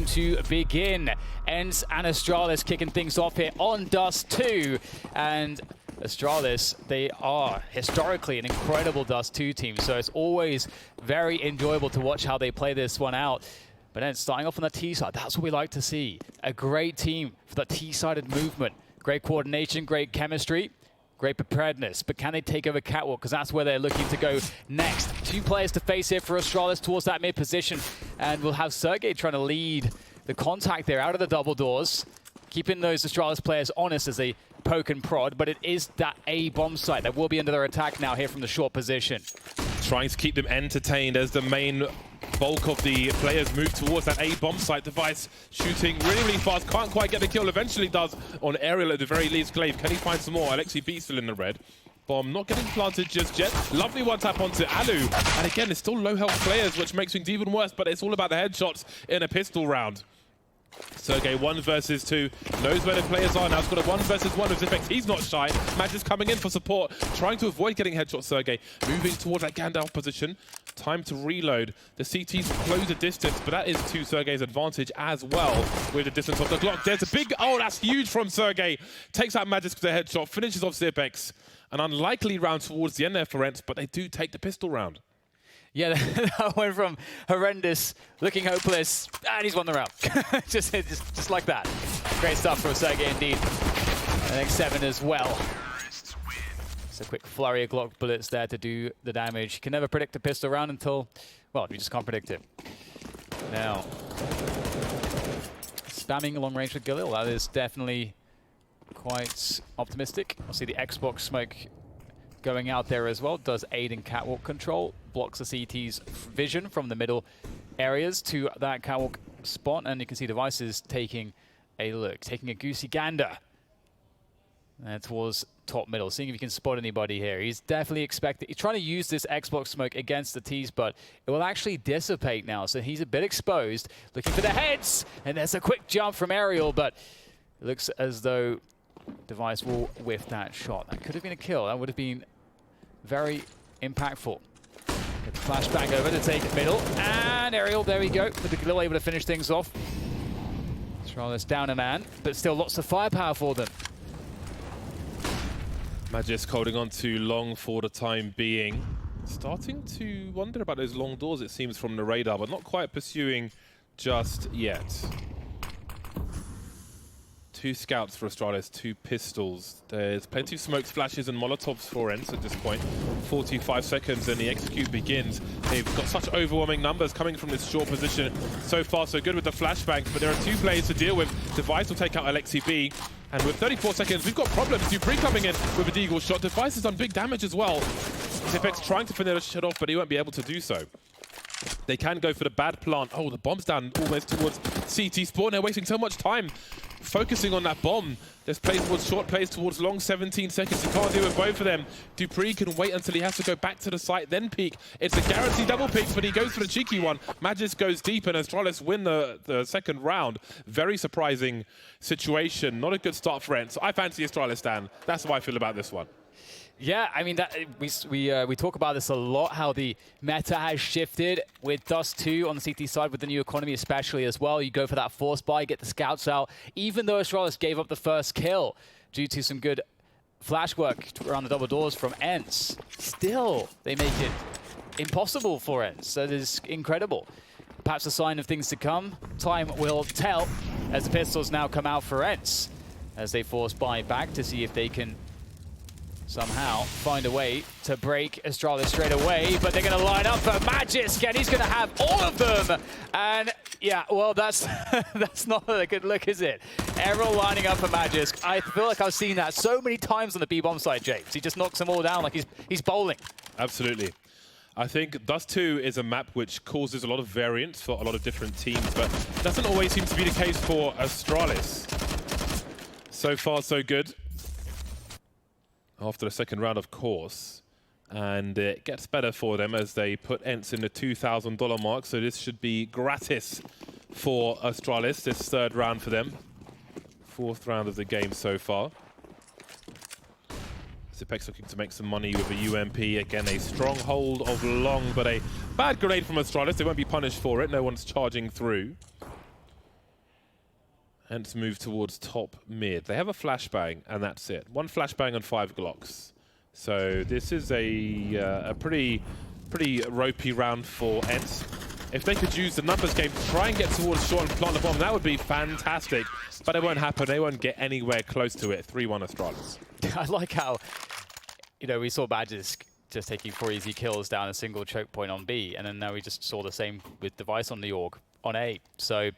going to begin. ENCE and Astralis kicking things off here on Dust 2. And Astralis, they are historically an incredible Dust 2 team, so it's always very enjoyable to watch how they play this one out. But then starting off on the T side, that's what we like to see. A great team for the T-sided movement. Great coordination, great chemistry, great preparedness. But can they take over Catwalk? Because that's where they're looking to go next. 2 players to face here for Astralis towards that mid position. And we'll have Sergey trying to lead the contact there out of the double doors, keeping those Astralis players honest as they poke and prod. But it is that A bomb site that will be under their attack now here from the short position. Trying to keep them entertained as the main bulk of the players move towards that A bomb site. Device shooting really, really fast. Can't quite get the kill. Eventually does on Aerial at the very least. Glaive, can he find some more? Alexi B still in the red. Bomb not getting planted just yet. Lovely one tap onto Alu. And again, it's still low health players, which makes things even worse, but it's all about the headshots in a pistol round. Sergey 1 versus 2, knows where the players are now. He's got a 1 versus 1 of Zipex. He's not shy. Match is coming in for support, trying to avoid getting headshots. Sergey moving towards that Gandalf position. Time to reload. The CTs close the distance, but that is to Sergey's advantage as well with the distance of the Glock. There's a big, oh, that's huge from Sergey. Takes out Magisk with the headshot, finishes off Zipex. An unlikely round towards the end there for ENCE, but they do take the pistol round. Yeah, that went from horrendous, looking hopeless, and he's won the round. just like that. Great stuff from Sergey indeed. I think 7 as well. It's a quick flurry of Glock bullets there to do the damage. You can never predict a pistol round until, well, you just can't predict it. Now, spamming long range with Galil, that is definitely quite optimistic. I'll see the Xbox smoke going out there as well. Does aid in catwalk control, blocks the CT's vision from the middle areas to that catwalk spot, and you can see Devices taking a look, taking a goosey gander towards top middle, seeing if he can spot anybody here. He's definitely expecting, he's trying to use this Xbox smoke against the T's, but it will actually dissipate now, so he's a bit exposed, looking for the heads, and there's a quick jump from Aerial, but it looks as though Device will whiff that shot. That could have been a kill. That would have been very impactful. Get the flashback over to take it middle. And Aerial, there we go. With the Galil able to finish things off. Astralis down a man, but still lots of firepower for them. Magisk holding on to long for the time being. Starting to wonder about those long doors, it seems, from the radar, but not quite pursuing just yet. 2 scouts for Astralis, 2 pistols. There's plenty of smoke splashes and molotovs for ENCE at this point. 45 seconds and the execute begins. They've got such overwhelming numbers coming from this short position. So far so good with the flashbangs, but there are 2 players to deal with. Device will take out Alexi B. And with 34 seconds, we've got problems. Dupree coming in with a deagle shot. Device has done big damage as well. Zipex trying to finish the shot off, but he won't be able to do so. They can go for the bad plant. Oh, the bomb's down almost towards CT spawn. They're wasting so much time focusing on that bomb. There's plays towards short, plays towards long, 17 seconds. You can't do it with both of them. Dupree can wait until he has to go back to the site, then peek. It's a guaranteed double peek, but he goes for the cheeky one. Magisk goes deep, and Astralis win the second round. Very surprising situation. Not a good start for ENCE. I fancy Astralis, Dan. That's how I feel about this one. Yeah, I mean, we talk about this a lot, how the meta has shifted with Dust 2 on the CT side, with the new economy especially as well. You go for that force buy, get the scouts out. Even though Astralis gave up the first kill due to some good flash work around the double doors from ENCE, still they make it impossible for ENCE. That is incredible. Perhaps a sign of things to come. Time will tell as the pistols now come out for ENCE, as they force buy back to see if they can somehow find a way to break Astralis straight away, but they're going to line up for Magisk, and he's going to have all of them. And yeah, well, that's that's not a good look, is it? Aerial lining up for Magisk. I feel like I've seen that so many times on the B-bomb side, James. He just knocks them all down like he's bowling. Absolutely. I think Dust 2 is a map which causes a lot of variance for a lot of different teams, but doesn't always seem to be the case for Astralis. So far, so good. After the second round, of course. And it gets better for them as they put ENCE in the $2,000 mark. So this should be gratis for Astralis, this third round for them. 4th round of the game so far. Zipex looking to make some money with a UMP. Again, a stronghold of long, but a bad grenade from Astralis. They won't be punished for it. No one's charging through. ENCE move towards top mid. They have a flashbang, and that's it. One flashbang and 5 Glocks. So this is a pretty ropey round for ENCE. If they could use the numbers game to try and get towards short and plant the bomb, that would be fantastic. But it won't happen. They won't get anywhere close to it. 3-1 Astralis. I like how, we saw Badges just taking 4 easy kills down a single choke point on B, and then now we just saw the same with Device on the Org on A. So,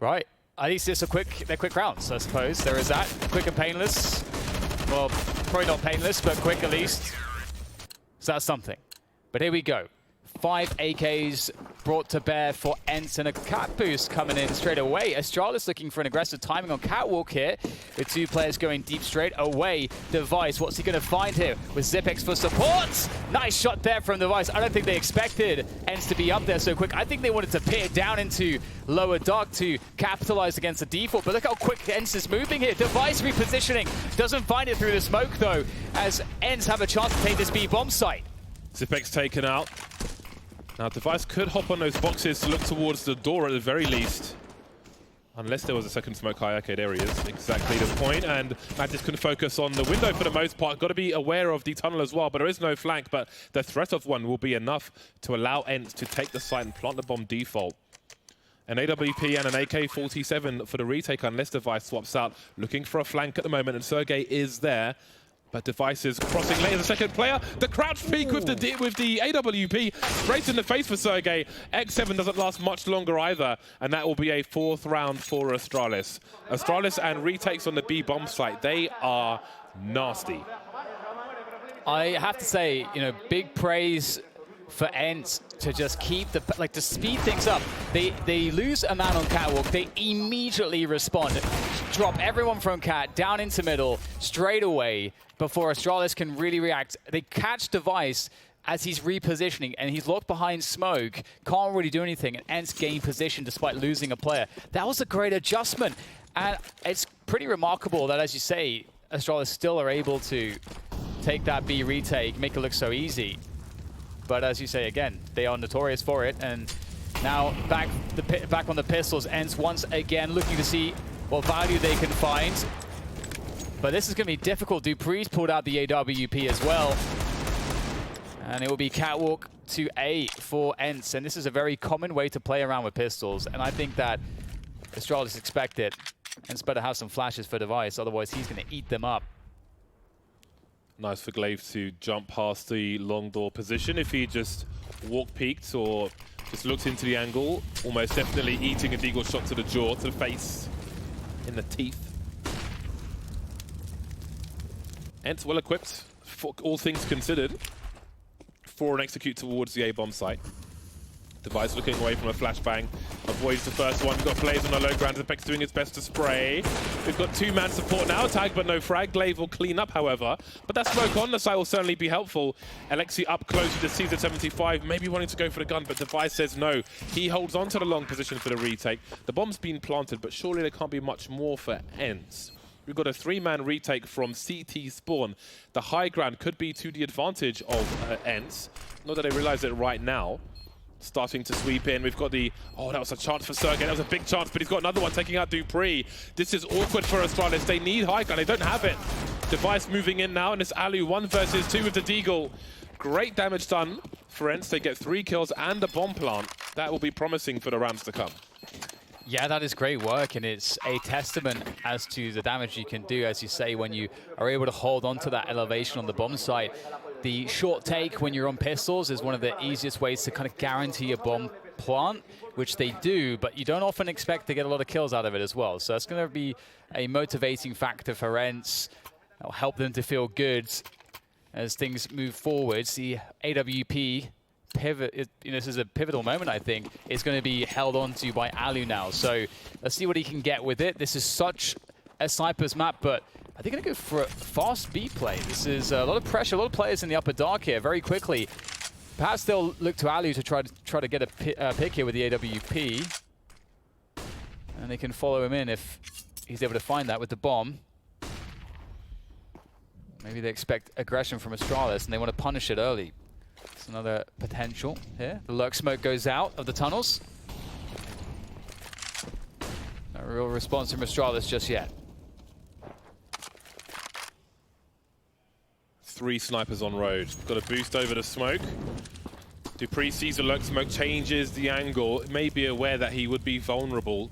right. At least it's they're quick rounds, I suppose. There is that. Quick and painless. Well, probably not painless, but quick at least. So that's something. But here we go. 5 AKs brought to bear for ENCE, and a cat boost coming in straight away. Astralis looking for an aggressive timing on Catwalk here, with 2 players going deep straight away. Device, what's he going to find here? With Zipex for support. Nice shot there from Device. I don't think they expected ENCE to be up there so quick. I think they wanted to pit it down into lower dark to capitalize against the default, but look how quick ENCE is moving here. Device repositioning. Doesn't find it through the smoke, though, as ENCE have a chance to take this B bomb site. Zipex taken out. Now, Device could hop on those boxes to look towards the door at the very least. Unless there was a second smoke high. Okay, there he is. Exactly the point. And Magis can focus on the window for the most part. Got to be aware of the tunnel as well, but there is no flank. But the threat of one will be enough to allow ENCE to take the site and plant the bomb default. An AWP and an AK-47 for the retake unless Device swaps out. Looking for a flank at the moment, and Sergey is there. But Device is crossing late as a second player. The crouch peek with the AWP straight in the face for Sergey. X7 doesn't last much longer either, and that will be a 4th round for Astralis. Astralis and retakes on the B bomb site, they are nasty. I have to say, big praise for ENCE to just keep to speed things up. They lose a man on Catwalk, they immediately respond. Drop everyone from Cat down into middle straight away before Astralis can really react. They catch Device as he's repositioning, and he's locked behind smoke, can't really do anything, and ENCE gain position despite losing a player. That was a great adjustment, and it's pretty remarkable that, as you say, Astralis still are able to take that B retake, make it look so easy. But as you say, again, they are notorious for it, and now back on the pistols. ENCE once again looking to see what value they can find. But this is going to be difficult. Dupree's pulled out the AWP as well. And it will be Catwalk to A for ENCE. And this is a very common way to play around with pistols. And I think that Astralis expect it. ENCE better have some flashes for Device, otherwise he's going to eat them up. Nice for Glaive to jump past the long door position. If he just walk peeked or just looked into the angle, almost definitely eating a deagle shot to the jaw, to the face, in the teeth. ENCE well equipped, for all things considered, for an execute towards the A-bomb site. Device looking away from a flashbang, avoids the first one. We've got players on the low ground. Apex doing his best to spray. We've got 2-man support now. Tag, but no frag. Glaive will clean up, however. But that smoke on the side will certainly be helpful. Alexi up close with the Caesar 75, maybe wanting to go for the gun, but Device says no. He holds on to the long position for the retake. The bomb's been planted, but surely there can't be much more for ENCE. We've got a 3-man retake from CT spawn. The high ground could be to the advantage of ENCE. Not that they realize it right now. Starting to sweep in. We've got the... Oh, that was a chance for Sergey. That was a big chance, but he's got another one taking out Dupree. This is awkward for Astralis. They need high ground. They don't have it. Device moving in now, and it's Alu 1 versus 2 with the Deagle. Great damage done for ENCE. They get 3 kills and a bomb plant. That will be promising for the rounds to come. Yeah, that is great work, and it's a testament as to the damage you can do, as you say, when you are able to hold on to that elevation on the bomb site. The short take when you're on pistols is one of the easiest ways to kind of guarantee a bomb plant, which they do, but you don't often expect to get a lot of kills out of it as well. So it's going to be a motivating factor for ENCE. It'll help them to feel good as things move forwards. The AWP pivot, this is a pivotal moment, I think. It's going to be held on to by Alu now. So let's see what he can get with it. This is such a sniper's map, but are they going to go for a fast B play? This is a lot of pressure, a lot of players in the upper dark here very quickly. Perhaps they'll look to Alu to try to get a pick here with the AWP. And they can follow him in if he's able to find that with the bomb. Maybe they expect aggression from Astralis and they want to punish it early. It's another potential here. The lurk smoke goes out of the tunnels. No real response from Astralis just yet. 3 snipers on road. Got a boost over the smoke. dupreeh sees the lurk smoke, changes the angle. May be aware that he would be vulnerable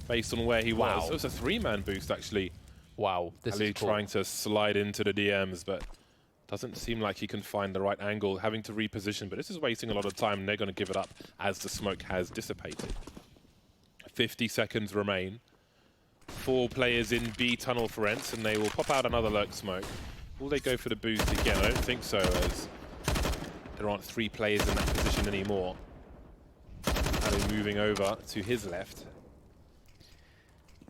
based on where he was. Wow. It was a 3-man boost, actually. Wow, this Ali is cool. trying to slide into the DMs, but doesn't seem like he can find the right angle, having to reposition. But this is wasting a lot of time, and they're going to give it up as the smoke has dissipated. 50 seconds remain. 4 players in B tunnel for ENCE, and they will pop out another lurk smoke. Will they go for the boost again? I don't think so, as there aren't 3 players in that position anymore. Ali moving over to his left.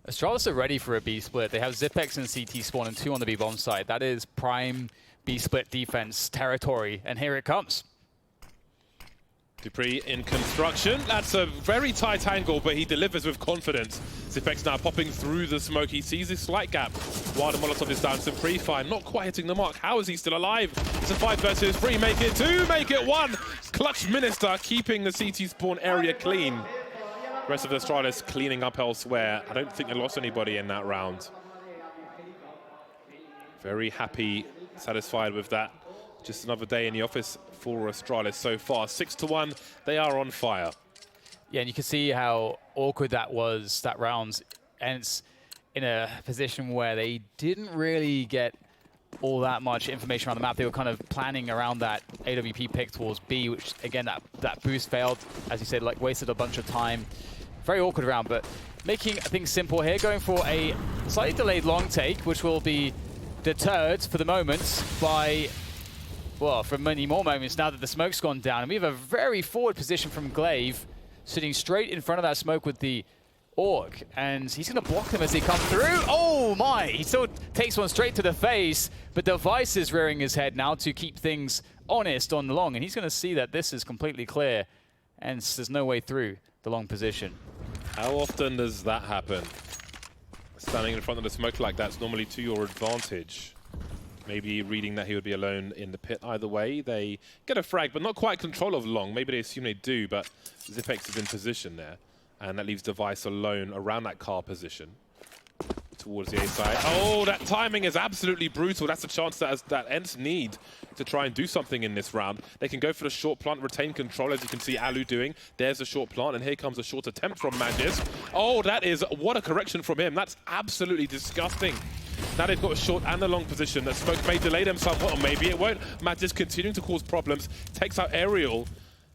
Astralis are ready for a B split. They have Zipex and CT spawn and 2 on the B bomb side. That is prime B split defense territory, and here it comes. dupreeh in construction. That's a very tight angle, but he delivers with confidence. Zipex now popping through the smoke. He sees a slight gap while the Molotov is down. dupreeh fine, not quite hitting the mark. How is he still alive? It's a 5 versus 3. Make it 2, make it 1. Clutch Minister keeping the CT spawn area clean. Rest of the Astralis cleaning up elsewhere. I don't think they lost anybody in that round. Very happy, satisfied with that. Just another day in the office for Astralis so far. 6-1, they are on fire. Yeah, and you can see how awkward that was, that round. And it's in a position where they didn't really get all that much information around the map. They were kind of planning around that AWP pick towards B, which, again, that boost failed. As you said, like, wasted a bunch of time. Very awkward round, but making things simple here, going for a slightly delayed long take, which will be deterred for the moment by, well, for many more moments now that the smoke's gone down. And we have a very forward position from Glaive, sitting straight in front of that smoke with the Orc, and he's going to block them as they come through. Oh my! He still takes one straight to the face, but Device is rearing his head now to keep things honest on the long, and he's going to see that this is completely clear, and there's no way through the long position. How often does that happen? Standing in front of the smoke like that's normally to your advantage. Maybe reading that he would be alone in the pit. Either way, they get a frag, but not quite control of long. Maybe they assume they do, but Zipex is in position there. And that leaves Device alone around that car position. Towards the A side. Oh, that timing is absolutely brutal. That's a chance that ENCE need to try and do something in this round. They can go for the short plant, retain control, as you can see Alu doing. There's a short plant, and here comes a short attempt from Magis. Oh, that is, what a correction from him. That's absolutely disgusting. Now they've got a short and a long position. That smoke may delay them somewhat, or maybe it won't. Magis continuing to cause problems, takes out Aerial.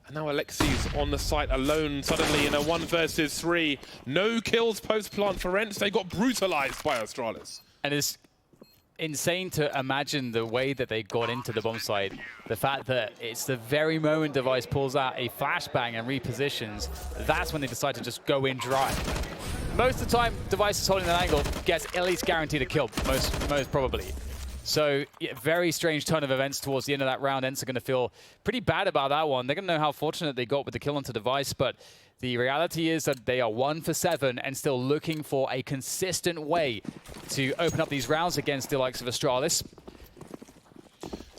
And now Alexi's on the site alone suddenly in a 1 versus 3. No kills post-plant for ENCE. They got brutalized by Astralis. And it's insane to imagine the way that they got into the bomb site. The fact that it's the very moment Device pulls out a flashbang and repositions, that's when they decide to just go in dry. Most of the time, Device is holding that angle, gets at least guaranteed a kill, most probably. So, yeah, very strange turn of events towards the end of that round. ENCE are going to feel pretty bad about that one. They're going to know how fortunate they got with the kill onto Device, but the reality is that they are 1 for 7 and still looking for a consistent way to open up these rounds against the likes of Astralis.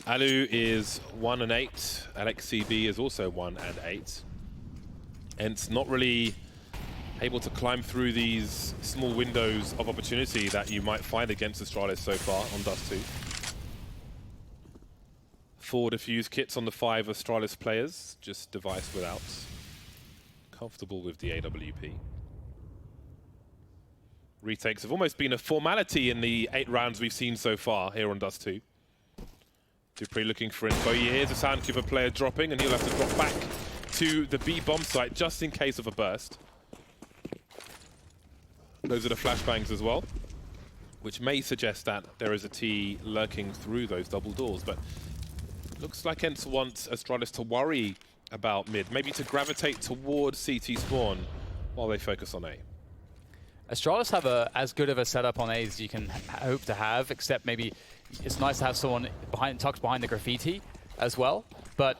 Alu is 1 and 8. Alexi B is also 1 and 8. ENCE not really able to climb through these small windows of opportunity that you might find against Astralis so far on Dust 2. 4 defuse kits on the 5 Astralis players, just Device without. Comfortable with the AWP. Retakes have almost been a formality in the 8 rounds we've seen so far here on Dust 2. dupreeh looking for info. He hears a Soundkeeper player dropping, and he'll have to drop back to the B bomb site just in case of a burst. Those are the flashbangs as well, which may suggest that there is a T lurking through those double doors. But looks like ENCE wants Astralis to worry about mid, maybe to gravitate towards CT spawn while they focus on A. Astralis have as good of a setup on A as you can hope to have, except maybe it's nice to have someone tucked behind the graffiti as well. But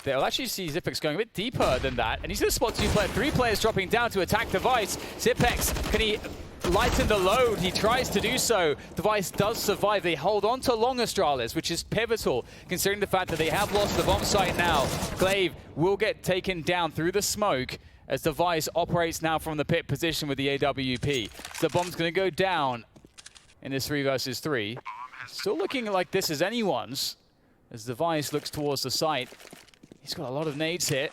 they'll actually see Zipex going a bit deeper than that, and he's going to spot 3 players dropping down to attack Device. Zipex, can he lighten the load? He tries to do so. Device does survive. They hold on to long Astralis, which is pivotal, considering the fact that they have lost the bomb site now. Glaive will get taken down through the smoke, as Device operates now from the pit position with the AWP. So the bomb's going to go down in this 3 versus 3. Still looking like this is anyone's as Device looks towards the site. He's got a lot of nades here.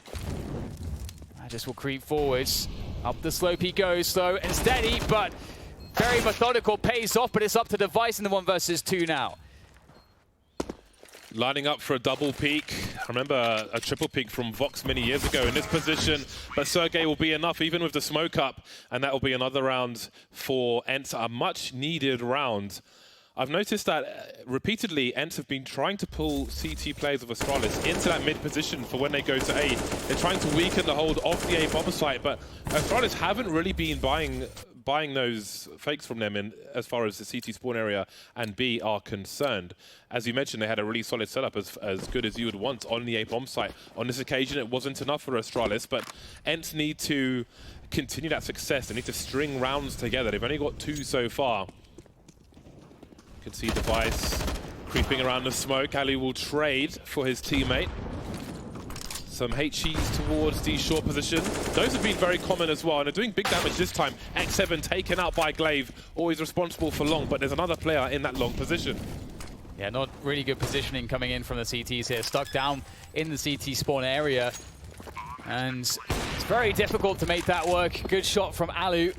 I just will creep forwards. Up the slope he goes, slow and steady, but very methodical, pays off, but it's up to Device in the 1 versus 2 now. Lining up for a double peek. I remember a triple peek from Vox many years ago in this position, but Sergey will be enough even with the smoke up, and that will be another round for ENCE, a much needed round. I've noticed that repeatedly ENCE have been trying to pull CT players of Astralis into that mid position for when they go to A. They're trying to weaken the hold of the A bomber site, but Astralis haven't really been buying those fakes from them in as far as the CT spawn area and B are concerned. As you mentioned, they had a really solid setup, as good as you would want on the A bomb site. On this occasion, it wasn't enough for Astralis, but ENCE need to continue that success. They need to string rounds together. They've only got 2 so far. You can see Device creeping around the smoke. Ali will trade for his teammate. Some HEs towards the short position. Those have been very common as well, and they're doing big damage this time. X7 taken out by Glaive, always responsible for long, but there's another player in that long position. Yeah, not really good positioning coming in from the CTs here. Stuck down in the CT spawn area. And it's very difficult to make that work. Good shot from Alu. Will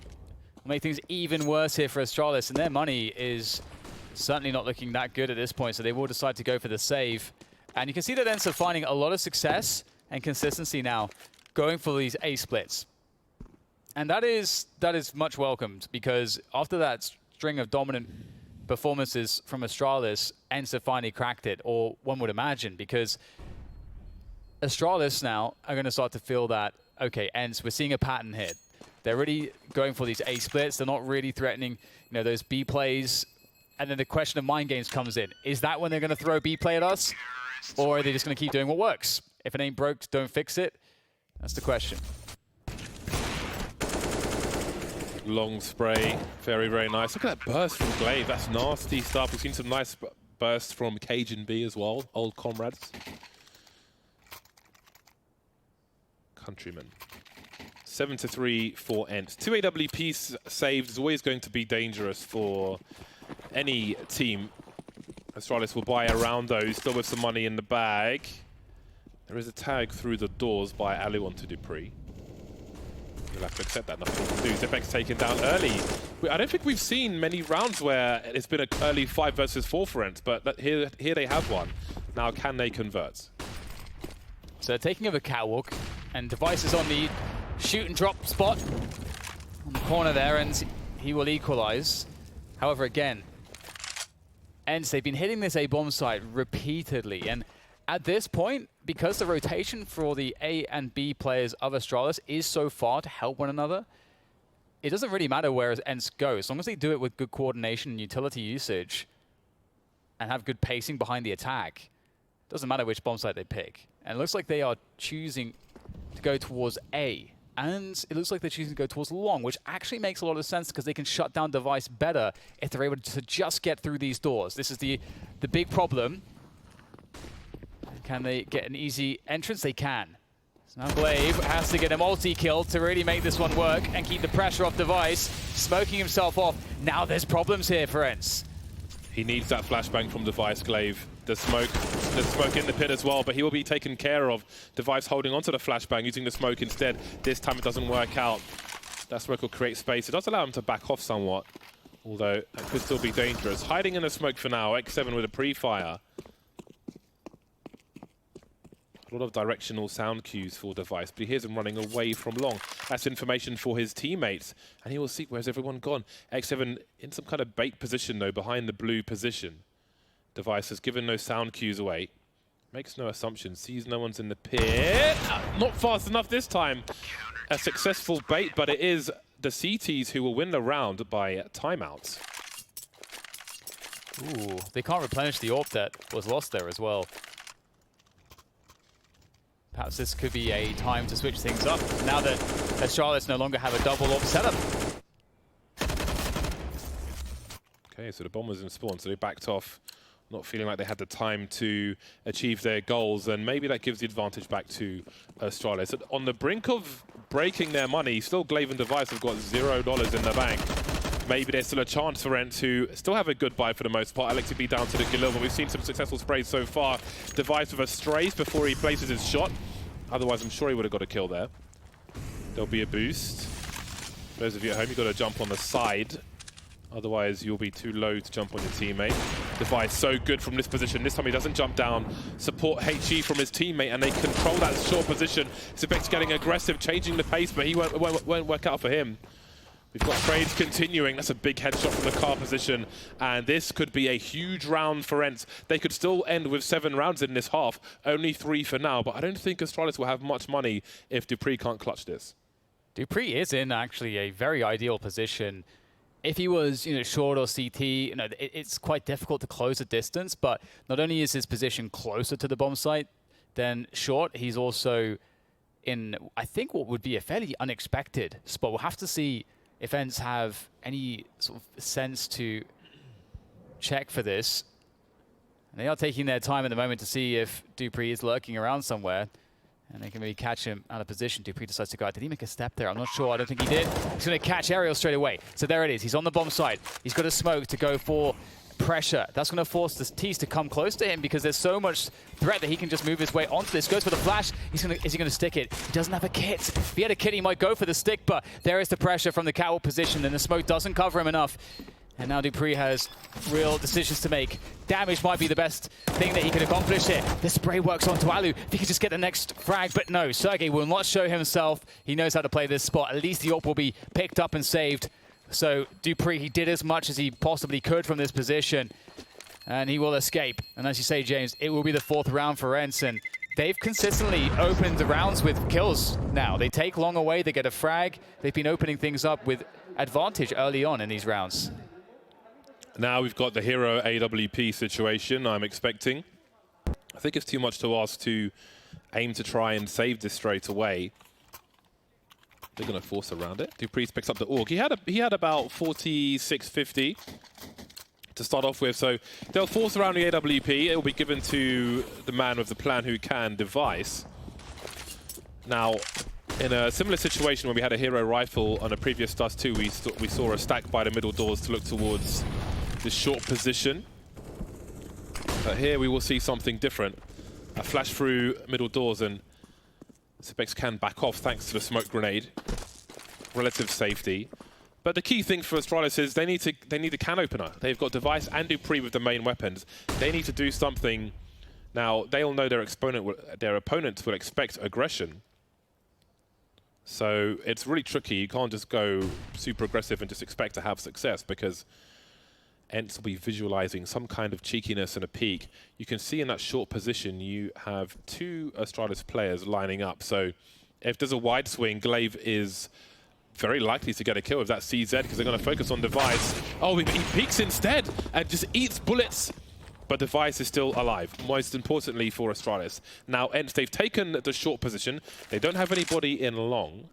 make things even worse here for Astralis, and their money is certainly not looking that good at this point, so they will decide to go for the save. And you can see that ENCE are finding a lot of success and consistency now, going for these A splits. And that is much welcomed, because after that string of dominant performances from Astralis, ENCE have finally cracked it, or one would imagine, because Astralis now are going to start to feel that, okay, ENCE, we're seeing a pattern here. They're really going for these A splits. They're not really threatening, those B plays. And then the question of mind games comes in. Is that when they're going to throw B play at us? Or are they just going to keep doing what works? If it ain't broke, don't fix it. That's the question. Long spray. Very, very nice. Look at that burst from Glaive. That's nasty stuff. We've seen some nice bursts from Cajun B as well. Old comrades. Countrymen. 7-3 for ENCE. 2 AWPs saved is always going to be dangerous for any team. Astralis will buy around those, still with some money in the bag. There is a tag through the doors by Ali onto Dupree. You'll have to accept that. Nothing to do. Zipek's taken down early. I don't think we've seen many rounds where it's been an early 5 versus 4 for ENCE, but here they have one. Now, can they convert? So they're taking over Catwalk, and Device is on the shoot and drop spot on the corner there, and he will equalize. However, again, ENCE, they've been hitting this A bomb site repeatedly, and at this point, because the rotation for the A and B players of Astralis is so far to help one another, it doesn't really matter where ENCE go. As long as they do it with good coordination and utility usage and have good pacing behind the attack, it doesn't matter which bomb site they pick. And it looks like they are choosing to go towards A. And it looks like they're choosing to go towards long, which actually makes a lot of sense because they can shut down Device better if they're able to just get through these doors. This is the big problem. Can they get an easy entrance? They can. So now Glaive has to get a multi-kill to really make this one work and keep the pressure off Device, smoking himself off. Now there's problems here for ENCE. He needs that flashbang from Device, Glaive. There's smoke in the pit as well, but he will be taken care of. Device holding onto the flashbang, using the smoke instead. This time it doesn't work out. That smoke will create space. It does allow him to back off somewhat, although that could still be dangerous. Hiding in the smoke for now, X7 with a pre-fire. A lot of directional sound cues for Device, but he hears him running away from long. That's information for his teammates, and he will see where's everyone gone. X7 in some kind of bait position, though, behind the blue position. Device has given no sound cues away. Makes no assumptions, sees no one's in the pit. Not fast enough this time. A successful bait, but it is the CTs who will win the round by timeouts. Ooh, they can't replenish the AWP that was lost there as well. Perhaps this could be a time to switch things up now that Astralis no longer have a double AWP setup. Okay, so the bomb was in spawn, so they backed off not feeling like they had the time to achieve their goals, and maybe that gives the advantage back to Astralis. On the brink of breaking their money, still Glaive and Device have got $0 in the bank. Maybe there's still a chance for ENCE to still have a good buy for the most part. Alexi B down to the Galil, but we've seen some successful sprays so far. Device with a strafe before he places his shot. Otherwise, I'm sure he would have got a kill there. There'll be a boost. Those of you at home, you've got to jump on the side. Otherwise, you'll be too low to jump on your teammate. Device so good from this position. This time he doesn't jump down. Support HE from his teammate, and they control that short position. Zepex getting aggressive, changing the pace, but he won't work out for him. We've got trades continuing. That's a big headshot from the car position. And this could be a huge round for ENCE. They could still end with 7 rounds in this half. Only 3 for now. But I don't think Astralis will have much money if dupreeh can't clutch this. dupreeh is in actually a very ideal position. If he was, short or CT, it's quite difficult to close the distance. But not only is his position closer to the bomb site than short, he's also in, I think, what would be a fairly unexpected spot. We'll have to see if ENCE have any sort of sense to check for this. And they are taking their time at the moment to see if dupreeh is lurking around somewhere. And they can maybe catch him out of position. dupreeh decides to go out. Did he make a step there? I'm not sure. I don't think he did. He's going to catch Aerial straight away. So there it is. He's on the bomb side. He's got a smoke to go for pressure. That's going to force the T's to come close to him because there's so much threat that he can just move his way onto this. Goes for the flash. Is he going to stick it? He doesn't have a kit. If he had a kit, he might go for the stick, but there is the pressure from the catwalk position, and the smoke doesn't cover him enough. And now dupreeh has real decisions to make. Damage might be the best thing that he can accomplish here. The spray works onto Alu. If he could just get the next frag, but no, Sergey will not show himself. He knows how to play this spot. At least the AWP will be picked up and saved. So dupreeh, he did as much as he possibly could from this position, and he will escape. And as you say, James, it will be the 4th round for ENCE, and they've consistently opened the rounds with kills now. They take long away, they get a frag. They've been opening things up with advantage early on in these rounds. Now we've got the hero AWP situation, I'm expecting. I think it's too much to ask to aim to try and save this straight away. They're going to force around it. dupreeh picks up the AUG. He had about 4650 to start off with, so they'll force around the AWP. It will be given to the man with the plan who can, Device. Now, in a similar situation when we had a hero rifle on a previous Dust 2, we saw a stack by the middle doors to look towards the short position. But here we will see something different. A flash through middle doors, and Zepex can back off thanks to the smoke grenade. Relative safety. But the key thing for Astralis is they need a can opener. They've got Device and dupreeh with the main weapons. They need to do something. Now, they'll know their opponents will expect aggression. So it's really tricky. You can't just go super aggressive and just expect to have success, because ENCE will be visualizing some kind of cheekiness and a peek. You can see in that short position, you have 2 Astralis players lining up. So if there's a wide swing, Glaive is very likely to get a kill with that CZ, because they're going to focus on Device. Oh, he peeks instead and just eats bullets. But Device is still alive, most importantly for Astralis. Now, ENCE, they've taken the short position. They don't have anybody in long.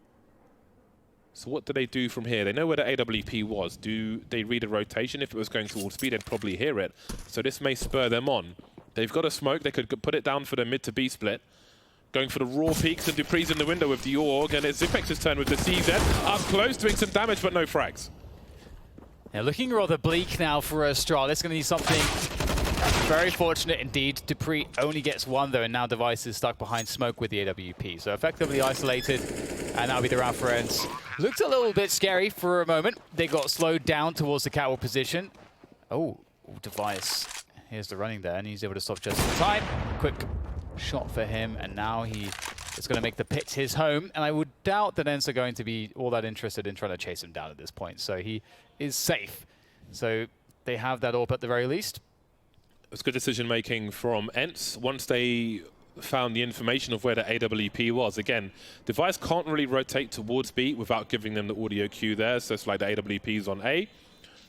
So what do they do from here? They know where the AWP was. Do they read a rotation? If it was going towards speed, they'd probably hear it. So this may spur them on. They've got a smoke. They could put it down for the mid to B split. Going for the raw peaks, and dupreeh's in the window with the AUG, and it's Zepex's turn with the CZ. Up close, doing some damage, but no frags. Yeah, looking rather bleak now for Astralis. It's going to need something very fortunate indeed. dupreeh only gets 1 though, and now Device is stuck behind smoke with the AWP. So effectively isolated, and that'll be the round for ENCE. Looked a little bit scary for a moment. They got slowed down towards the catwalk position. Oh, Device. Here's the running there, and he's able to stop just in time. Quick shot for him, and now he is going to make the pit his home. And I would doubt that ENCE are going to be all that interested in trying to chase him down at this point. So he is safe. So they have that AWP at the very least. It was good decision-making from ENCE. Once they found the information of where the AWP was, again, Device can't really rotate towards B without giving them the audio cue there. So it's like the AWP is on A.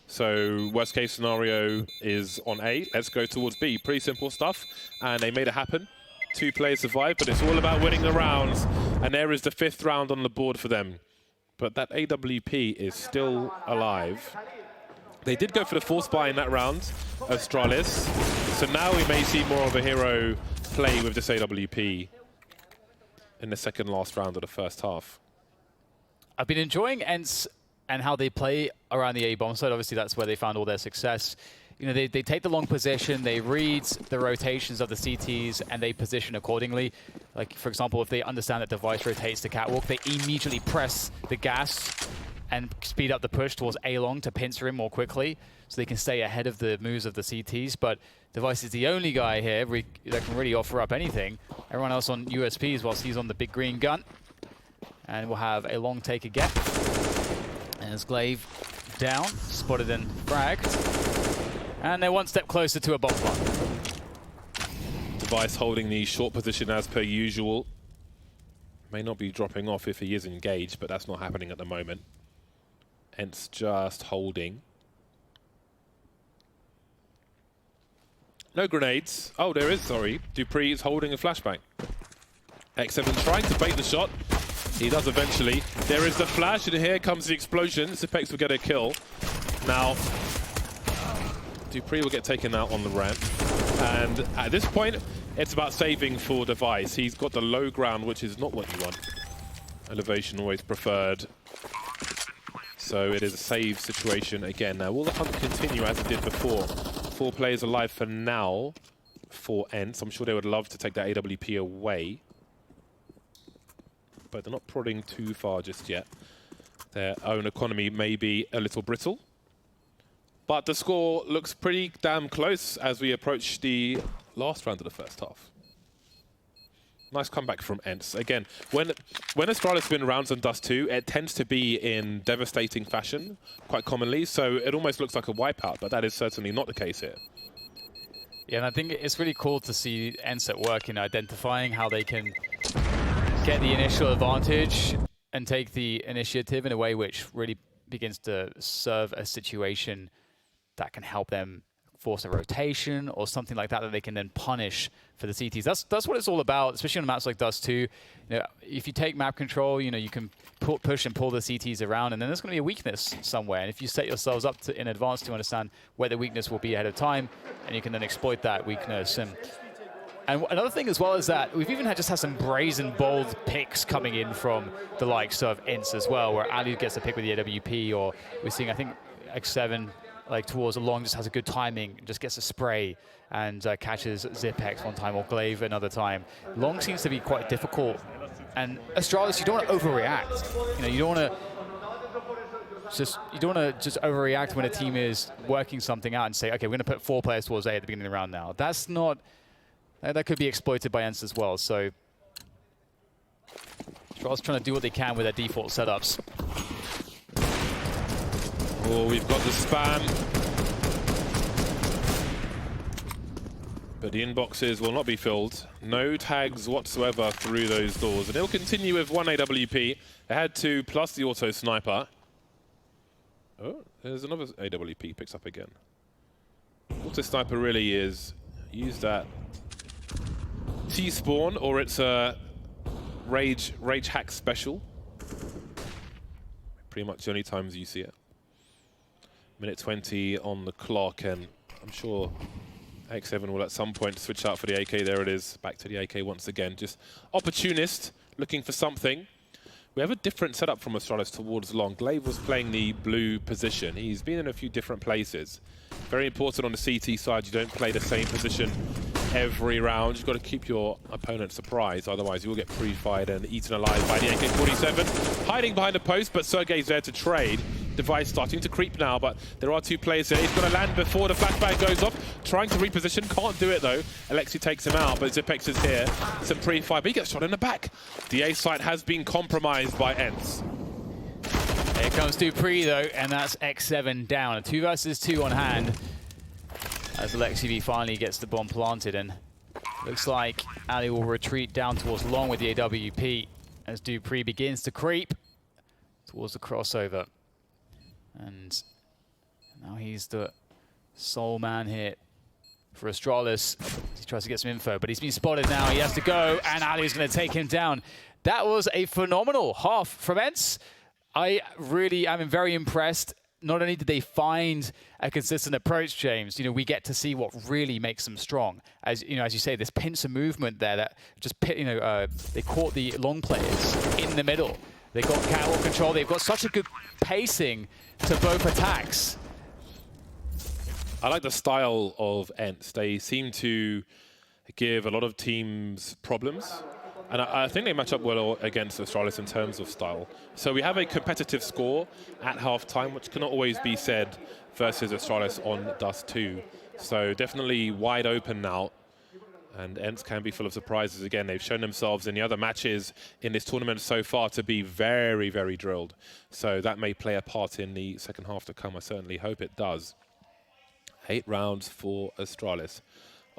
So worst case scenario is on A. Let's go towards B. Pretty simple stuff. And they made it happen. 2 players survived, but it's all about winning the rounds. And there is the 5th round on the board for them. But that AWP is still alive. They did go for the force buy in that round, Astralis. So now we may see more of a hero play with this AWP in the second last round of the first half. I've been enjoying ENCE and how they play around the A-bomb side. Obviously, that's where they found all their success. You know, they take the long position, they read the rotations of the CTs, and they position accordingly. Like, for example, if they understand that Device rotates to catwalk, they immediately press the gas and speed up the push towards A-long to pincer him more quickly, so they can stay ahead of the moves of the CTs. But Device is the only guy here that can really offer up anything. Everyone else on USPs whilst he's on the big green gun. And we'll have a long take again. And as Glaive down, spotted and fragged. And they're one step closer to a bomb plant. Device holding the short position as per usual. May not be dropping off if he is engaged, but that's not happening at the moment. ENCE just holding. No grenades. Oh, there is, sorry. dupreeh is holding a flashbang. X7 trying to bait the shot. He does eventually. There is the flash, and here comes the explosion. Zipex will get a kill. Now, dupreeh will get taken out on the ramp. And at this point, it's about saving for Device. He's got the low ground, which is not what you want. Elevation always preferred. So it is a save situation again. Now, will the hunt continue as it did before? 4 players alive for now for ENCE. I'm sure they would love to take that AWP away. But they're not prodding too far just yet. Their own economy may be a little brittle. But the score looks pretty damn close as we approach the last round of the first half. Nice comeback from ENCE. Again, when Astralis win rounds on Dust 2, it tends to be in devastating fashion, quite commonly, so it almost looks like a wipeout, but that is certainly not the case here. Yeah, and I think it's really cool to see ENCE at work in identifying how they can get the initial advantage and take the initiative in a way which really begins to serve a situation that can help them force a rotation or something like that that they can then punish for the CTs. That's what it's all about, especially on maps like Dust 2. You know, if you take map control, you know, you can push and pull the CTs around, and then there's going to be a weakness somewhere. And if you set yourselves up in advance to understand where the weakness will be ahead of time, and you can then exploit that weakness. And another thing as well is that we've even had some brazen, bold picks coming in from the likes of ENCE as well, where Ali gets a pick with the AWP, or we're seeing, I think, X7 like towards the long, just has a good timing, just gets a spray and catches Zipex one time or Glaive another time. Long seems to be quite difficult. And Astralis, you don't want to overreact. You know, you don't want to just overreact when a team is working something out and say, okay, we're going to put 4 players towards A at the beginning of the round now. That's not, that could be exploited by ENCE as well. So Astralis trying to do what they can with their default setups. Oh, we've got the spam. But the inboxes will not be filled. No tags whatsoever through those doors. And it'll continue with 1 AWP. They had 2 plus the auto sniper. Oh, there's another AWP picks up again. Auto sniper really is use that T-spawn, or it's a rage hack special. Pretty much the only times you see it. Minute 20 on the clock, and I'm sure X7 will at some point switch out for the AK. There it is, back to the AK once again. Just opportunist, looking for something. We have a different setup from Astralis towards long. Glaive was playing the blue position. He's been in a few different places. Very important on the CT side, you don't play the same position every round. You've got to keep your opponent surprised, otherwise you will get pre-fired and eaten alive by the AK-47. Hiding behind the post, but Sergey's there to trade. Device starting to creep now, but there are 2 players there. He's got to land before the flashbang goes off. Trying to reposition, can't do it though. Alexi takes him out, but Zipex is here. Some pre-fire, but he gets shot in the back. The A site has been compromised by ENCE. Here comes dupreeh though, and that's X7 down. A 2 versus 2 on hand as Alexi finally gets the bomb planted, and looks like Ali will retreat down towards long with the AWP as dupreeh begins to creep towards the crossover. And now he's the sole man here for Astralis. He tries to get some info, but he's been spotted now. He has to go, and Ali is going to take him down. That was a phenomenal half from ENCE. I really am very impressed. not only did they find a consistent approach, James, we get to see what really makes them strong. As as you say, this pincer movement there that just they caught the long players in the middle. They got catwalk control. They've got such a good pacing to both attacks. I like the style of ENCE. They seem to give a lot of teams problems. And I think they match up well against Astralis in terms of style. So we have a competitive score at halftime, which cannot always be said versus Astralis on Dust 2. So definitely wide open now. And ENCE can be full of surprises again. They've shown themselves in the other matches in this tournament so far to be very, very drilled. So that may play a part in the second half to come. I certainly hope it does. 8 rounds for Astralis.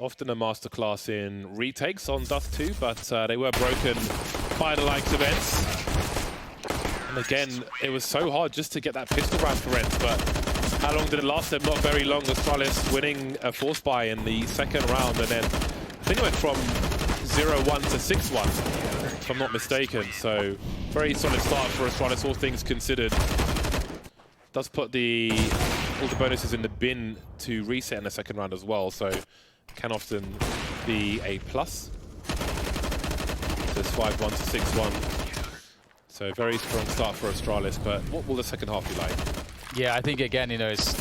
Often a masterclass in retakes on Dust 2, but they were broken by the likes of ENCE. And again, it was so hard just to get that pistol round for ENCE, but how long did it last them? Not very long. Astralis winning a force buy in the second round, and then I think it went from 0-1 to 6-1, if I'm not mistaken. So very solid start for Astralis, all things considered. Does put all the bonuses in the bin to reset in the second round as well, so can often be a plus. So it's 5-1 to 6-1. So very strong start for Astralis, but what will the second half be like? Yeah, I think again, it's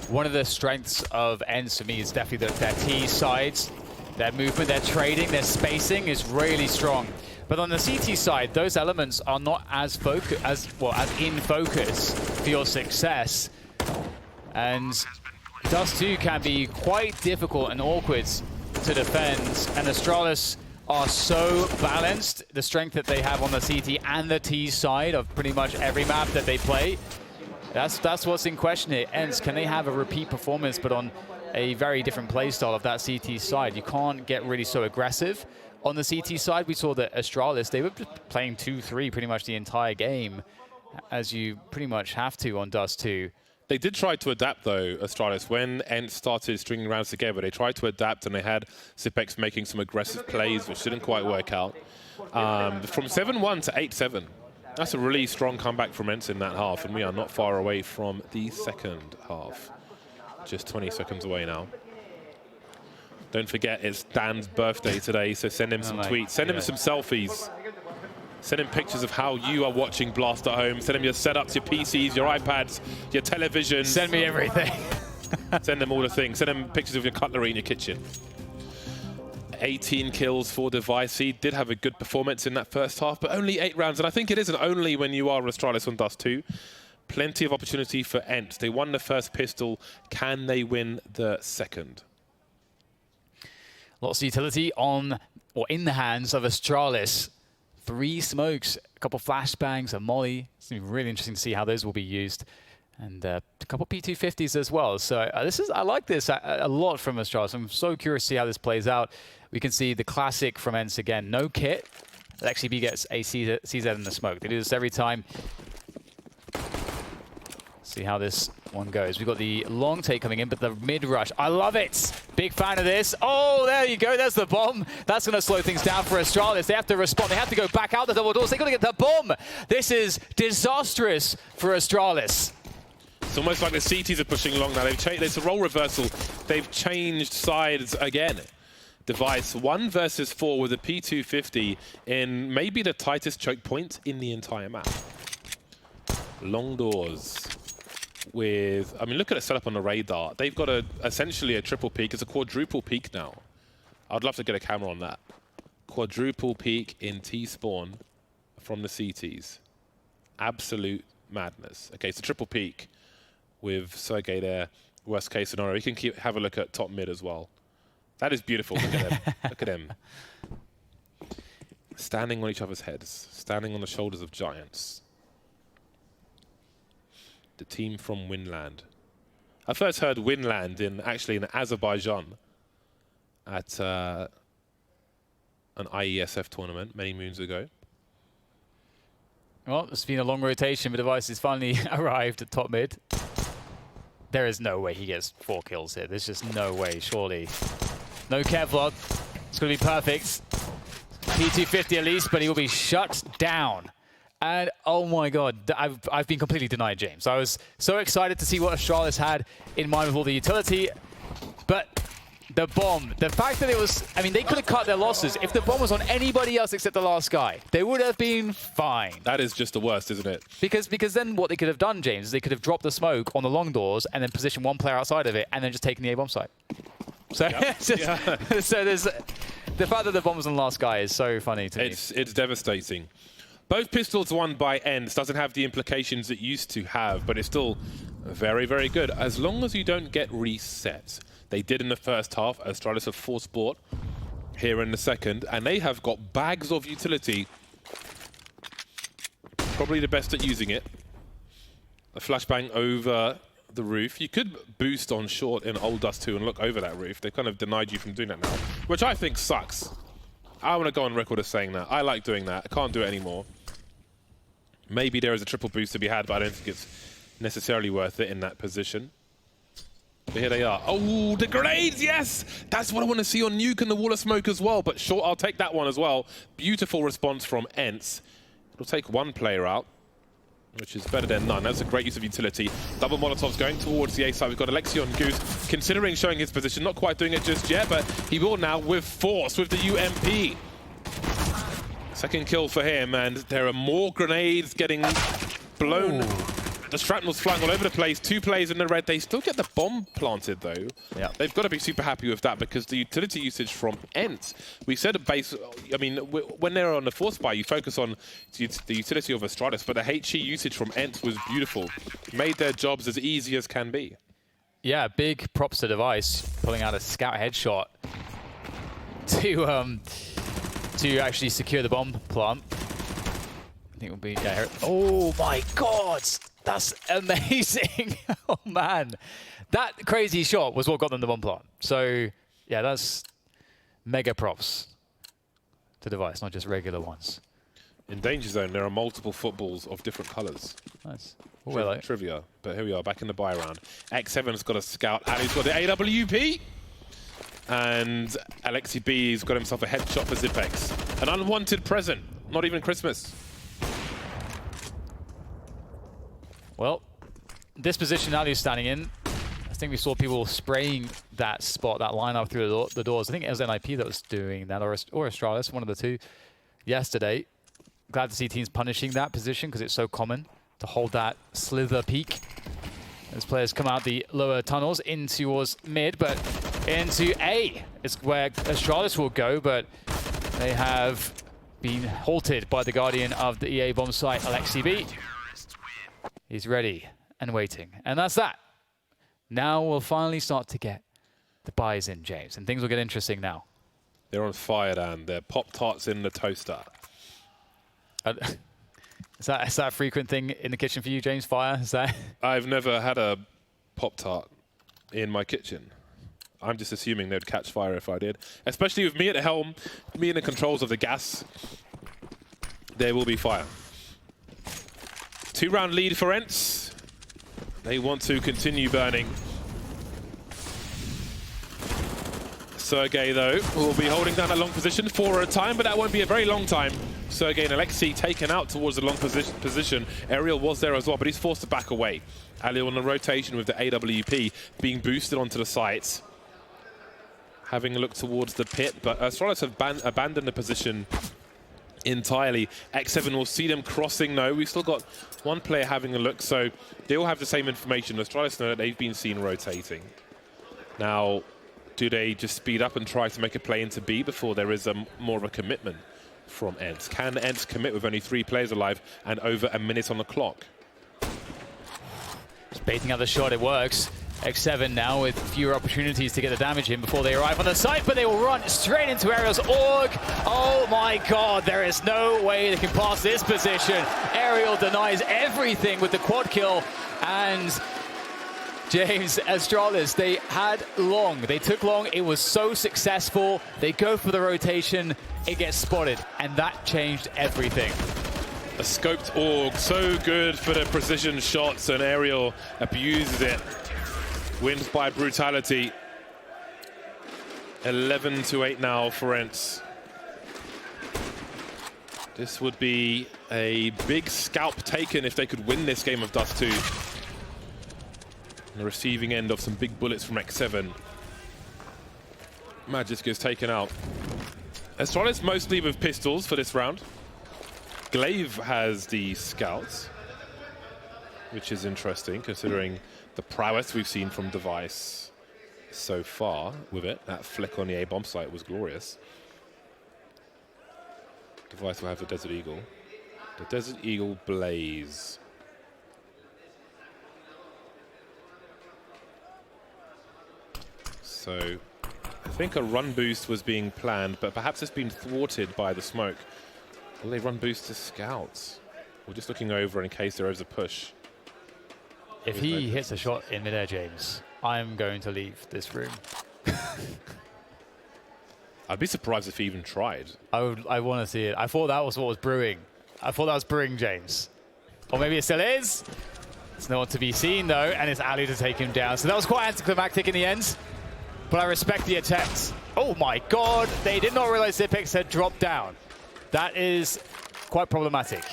one of the strengths of ENCE for me is definitely their T sides, their movement, their trading, their spacing is really strong. But on the CT side, those elements are not as in focus for your success. And Dust 2 can be quite difficult and awkward to defend, and Astralis are so balanced, the strength that they have on the CT and the T side of pretty much every map that they play. That's what's in question here. ENCE, can they have a repeat performance but on a very different playstyle of that CT side? You can't get really so aggressive. On the CT side, we saw that Astralis, they were playing 2-3 pretty much the entire game, as you pretty much have to on Dust 2. They did try to adapt, though, Astralis. When ENCE started stringing rounds together, they tried to adapt, and they had Zipex making some aggressive plays, which didn't quite work out. From 7-1 to 8-7. That's a really strong comeback from ENCE in that half, and we are not far away from the second half. Just 20 seconds away now. Don't forget, it's Dan's birthday today, so send him some tweets. Send him some selfies. Send him pictures of how you are watching Blast at home. Send him your setups, your PCs, your iPads, your televisions. Send me everything. Send them all the things. Send him pictures of your cutlery in your kitchen. 18 kills for Device. He did have a good performance in that first half, but only 8 rounds. And I think it isn't only when you are Astralis on Dust 2. Plenty of opportunity for ENCE. They won the first pistol. Can they win the second? Lots of utility on, or in the hands of Astralis. 3 smokes, a couple flashbangs, a molly. It's going to be really interesting to see how those will be used. And a couple P250s as well. So I like this a lot from Astralis. I'm so curious to see how this plays out. We can see the classic from ENCE again. No kit. XCB gets a CZ in the smoke. They do this every time. See how this one goes. We've got the long take coming in, but the mid rush. I love it. Big fan of this. Oh, there you go. There's the bomb. That's going to slow things down for Astralis. They have to respond. They have to go back out the double doors. They're going to get the bomb. This is disastrous for Astralis. It's almost like the CTs are pushing along now. They've changed. It's a role reversal. They've changed sides again. Device 1 versus 4 with a P250 in maybe the tightest choke point in the entire map. Long doors. Look at the setup on the radar. They've got essentially a triple peak. It's a quadruple peak now. I'd love to get a camera on that. Quadruple peak in T-spawn from the CTs. Absolute madness. Okay, it's a triple peak with Sergey there. Worst case scenario. You can have a look at top mid as well. That is beautiful. Look at them. Look at them. Standing on each other's heads. Standing on the shoulders of giants. The team from Winland. I first heard Winland in Azerbaijan at an IESF tournament many moons ago. Well, it's been a long rotation, but Device has finally arrived at top mid. There is no way he gets 4 kills here. There's just no way, surely. No Kevlar. It's going to be perfect. P250 at least, but he will be shut down. And oh my God, I've been completely denied, James. I was so excited to see what Astralis had in mind with all the utility, but the bomb, the fact that it was, I mean, they could have cut their losses. If the bomb was on anybody else except the last guy, they would have been fine. That is just the worst, isn't it? Because then what they could have done, James, is they could have dropped the smoke on the long doors and then positioned one player outside of it and then just taken the A-bomb site. So, Yep. so there's the fact that the bomb was on the last guy is so funny to me. It's devastating. Both pistols won by ENCE doesn't have the implications it used to have, but it's still very, very good. As long as you don't get reset. They did in the first half. Astralis have forced bought here in the second, and they have got bags of utility. Probably the best at using it. A flashbang over the roof. You could boost on short in Old Dust 2 and look over that roof. They kind of denied you from doing that now, which I think sucks. I want to go on record as saying that. I like doing that. I can't do it anymore. Maybe there is a triple boost to be had, but I don't think it's necessarily worth it in that position. But here they are. Oh, the grenades, yes! That's what I want to see on Nuke and the Wall of Smoke as well. But short, I'll take that one as well. Beautiful response from ENCE. It'll take one player out, which is better than none. That's a great use of utility. Double Molotovs going towards the A side. We've got Alexi on Goose, considering showing his position. Not quite doing it just yet, but he will now with force with the UMP. Second kill for him, and there are more grenades getting blown. Ooh. The shrapnel's flying all over the place. 2 players in the red. They still get the bomb planted, though. Yeah. They've got to be super happy with that because the utility usage from ENCE, we said a base, I mean, when they're on the force buy, you focus on the utility of Astralis, but the HE usage from ENCE was beautiful. Made their jobs as easy as can be. Yeah, big props to Device pulling out a scout headshot to actually secure the bomb plant. I think it will be, yeah. Oh my God! That's amazing. Oh man. That crazy shot was what got them the bomb plant. So yeah, that's mega props to Device, not just regular ones. In Danger Zone, there are multiple footballs of different colors. Nice. Trivia. But here we are, back in the buy round. X7's got a scout, and he's got the AWP. And Alexi B's got himself a headshot for Zipex. An unwanted present, not even Christmas. Well, this position Ali's standing in, I think we saw people spraying that spot, that lineup through the doors. I think it was NIP that was doing that, or Astralis, one of the two, yesterday. Glad to see teams punishing that position because it's so common to hold that slither peak. As players come out the lower tunnels in towards mid, but into A is where Astralis will go, but they have been halted by the guardian of the EA bomb site, Alexi B. He's ready and waiting. And that's that. Now we'll finally start to get the buys in, James, and things will get interesting now. They're on fire, Dan. They're Pop-Tarts in the toaster. Is that a frequent thing in the kitchen for you, James? Fire? Is that? I've never had a Pop-Tart in my kitchen. I'm just assuming they'd catch fire if I did. Especially with me at the helm, me in the controls of the gas, there will be fire. 2-round lead for ENCE. They want to continue burning. Sergey, though, will be holding down a long position for a time, but that won't be a very long time. Sergey and Alexi taken out towards the long position. Ariel was there as well, but he's forced to back away. Ali on the rotation with the AWP being boosted onto the sites. Having a look towards the pit, but Astralis have abandoned the position entirely. X7 will see them crossing. No, we've still got one player having a look, so they all have the same information. Astralis know that they've been seen rotating. Now, do they just speed up and try to make a play into B before there is more of a commitment from ENCE? Can ENCE commit with only 3 players alive and over a minute on the clock? Just baiting out the shot, it works. X7 now with fewer opportunities to get the damage in before they arrive on the site, but they will run straight into Ariel's org. Oh my God, there is no way they can pass this position. Ariel denies everything with the quad kill, and James, Astralis, they took long, it was so successful. They go for the rotation, it gets spotted, and that changed everything. A scoped org, so good for the precision shots, and Ariel abuses it. Wins by brutality. 11-8 now for ENCE. This would be a big scalp taken if they could win this game of Dust 2. On the receiving end of some big bullets from X7. Magisk is taken out. Astralis mostly with pistols for this round. Glaive has the scouts, which is interesting considering the prowess we've seen from Device so far with it. That flick on the A-bomb site was glorious. Device will have the Desert Eagle. The Desert Eagle Blaze. So I think a run boost was being planned, but perhaps it's been thwarted by the smoke. Will they run boost to scouts? We're just looking over in case there is a push. If he hits a shot in midair, James, I'm going to leave this room. I'd be surprised if he even tried. I want to see it. I thought that was what was brewing. I thought that was brewing, James. Or maybe it still is. It's not to be seen, though, and it's Ali to take him down. So that was quite anticlimactic in the end, but I respect the attempt. Oh, my God. They did not realize Zipex had dropped down. That is quite problematic.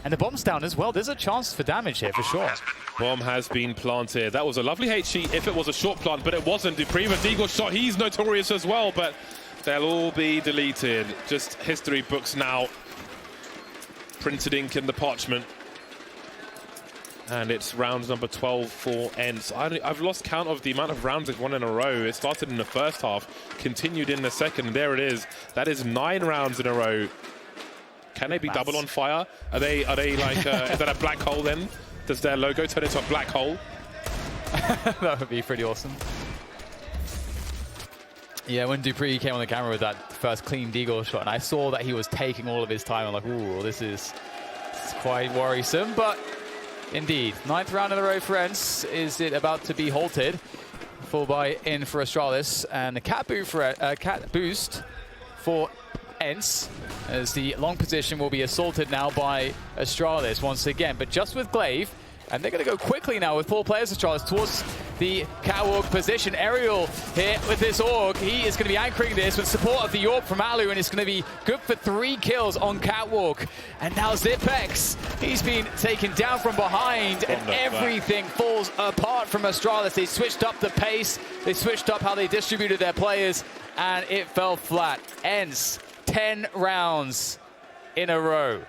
And the bomb's down as well. There's a chance for damage here, for sure. Bomb has been planted. That was a lovely HE if it was a short plant, but it wasn't. Dupree with Eagle shot. He's notorious as well, but they'll all be deleted. Just history books now. Printed ink in the parchment. And it's round number 12 for ENCE. I've lost count of the amount of rounds they've won in a row. It started in the first half, continued in the second, and there it is. That is 9 rounds in a row. Can they be double on fire? Are they like, is that a black hole then? Does their logo turn into a black hole? That would be pretty awesome. Yeah, when Dupree came on the camera with that first clean Deagle shot, and I saw that he was taking all of his time, I'm like, ooh, this is quite worrisome. But indeed, 9th round in a row for ENCE. Is it about to be halted? Full buy in for Astralis, and the cat boost for ENCE, as the long position will be assaulted now by Astralis once again, but just with Glaive. And they're going to go quickly now with 4 players, Astralis, towards the catwalk position. Aerial here with this Org. He is going to be anchoring this with support of the York from Alu, and it's going to be good for 3 kills on catwalk. And now Zipex, he's been taken down from behind, and everything falls apart from Astralis. They switched up the pace, they switched up how they distributed their players, and it fell flat. ENCE, 10 rounds in a row.